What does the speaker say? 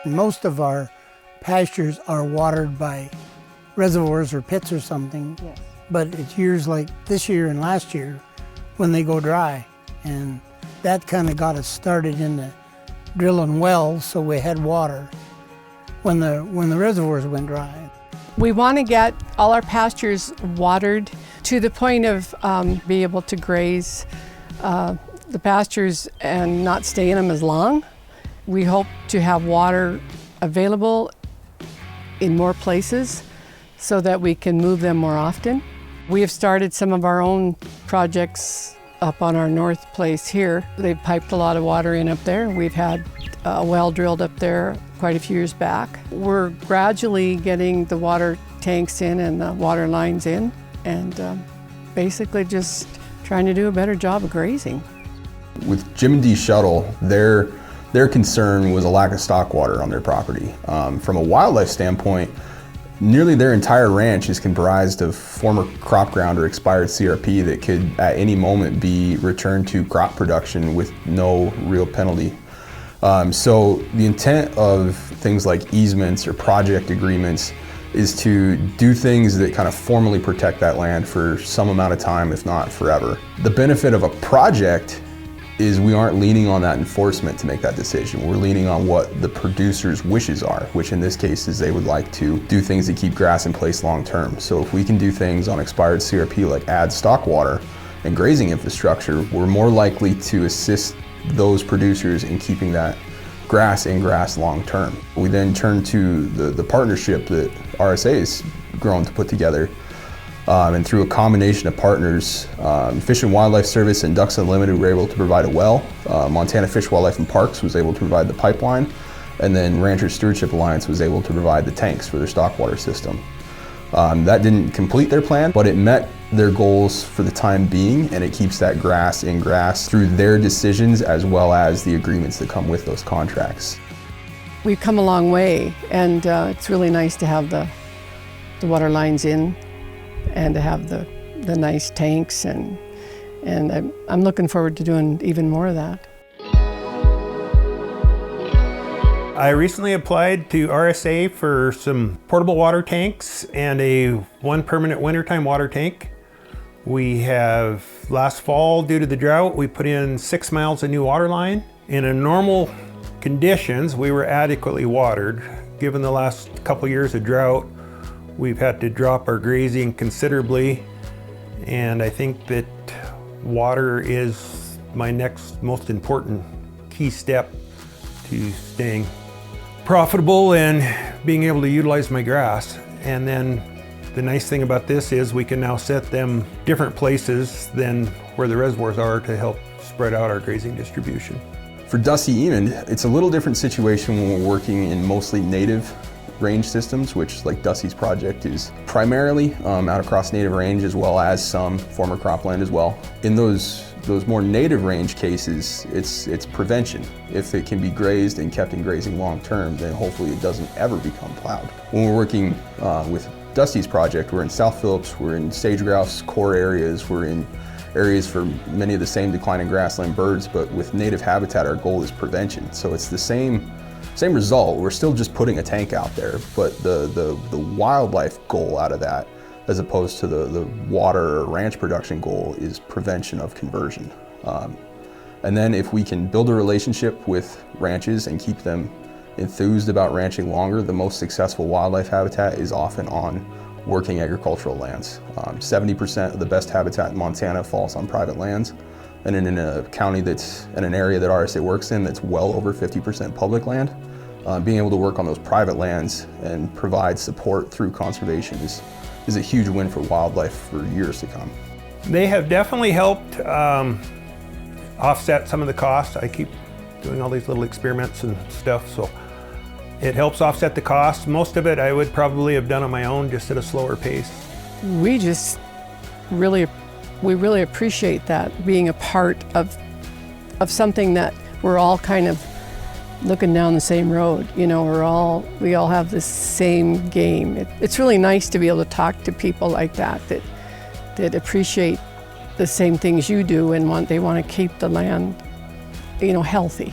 Most of our pastures are watered by reservoirs or pits or something, Yes. but it's years like this year and last year when they go dry, and that kind of got us started into drilling wells so we had water when the reservoirs went dry. We want to get all our pastures watered to the point of be able to graze the pastures and not stay in them as long. We hope to have water available in more places so that we can move them more often. We have started some of our own projects up on our north place here. They've piped a lot of water in up there. We've had a well drilled up there quite a few years back. We're gradually getting the water tanks in and the water lines in, and basically just trying to do a better job of grazing. With Jim and Dee Shettel, their concern was a lack of stock water on their property. From a wildlife standpoint, nearly their entire ranch is comprised of former crop ground or expired CRP that could at any moment be returned to crop production with no real penalty. So the intent of things like easements or project agreements is to do things that kind of formally protect that land for some amount of time, if not forever. The benefit of a project is we aren't leaning on that enforcement to make that decision. We're leaning on what the producer's wishes are, which in this case is they would like to do things that keep grass in place long term. So if we can do things on expired CRP like add stock water and grazing infrastructure, we're more likely to assist those producers in keeping that grass in grass long term. We then turn to the partnership that RSA has grown to put together. And through a combination of partners, Fish and Wildlife Service and Ducks Unlimited were able to provide a well. Montana Fish, Wildlife and Parks was able to provide the pipeline. And then Ranchers Stewardship Alliance was able to provide the tanks for their stock water system. That didn't complete their plan, but it met their goals for the time being, and it keeps that grass in grass through their decisions as well as the agreements that come with those contracts. We've come a long way, and it's really nice to have the water lines in and to have the nice tanks, and I'm looking forward to doing even more of that. I recently applied to RSA for some portable water tanks and one permanent wintertime water tank. We have, last fall, due to the drought, we put in 6 miles of new water line. In a normal conditions, we were adequately watered. Given the last couple years of drought, we've had to drop our grazing considerably, and I think that water is my next most important key step to staying profitable and being able to utilize my grass. And then the nice thing about this is we can now set them different places than where the reservoirs are to help spread out our grazing distribution. For Dusty Emond, it's a little different situation when we're working in mostly native range systems, which, like Dusty's project, is primarily out across native range as well as some former cropland as well. In those more native range cases, it's prevention. If it can be grazed and kept in grazing long term, then hopefully it doesn't ever become plowed. When we're working with Dusty's project, we're in South Phillips, we're in sage grouse core areas, we're in areas for many of the same declining grassland birds, but with native habitat, our goal is prevention. So it's the same result. We're still just putting a tank out there, but the wildlife goal out of that, as opposed to the water or ranch production goal, is prevention of conversion. And then if we can build a relationship with ranches and keep them enthused about ranching longer, the most successful wildlife habitat is often on working agricultural lands. 70% of the best habitat in Montana falls on private lands. And in a county that's in an area that RSA works in that's well over 50% public land, being able to work on those private lands and provide support through conservation is a huge win for wildlife for years to come. They have definitely helped offset some of the costs. I keep doing all these little experiments and stuff, so it helps offset the costs. Most of it I would probably have done on my own, just at a slower pace. We really appreciate that, being a part of something that we're all kind of looking down the same road. You know, we all have the same game. It's really nice to be able to talk to people like that appreciate the same things you do and they want to keep the land healthy.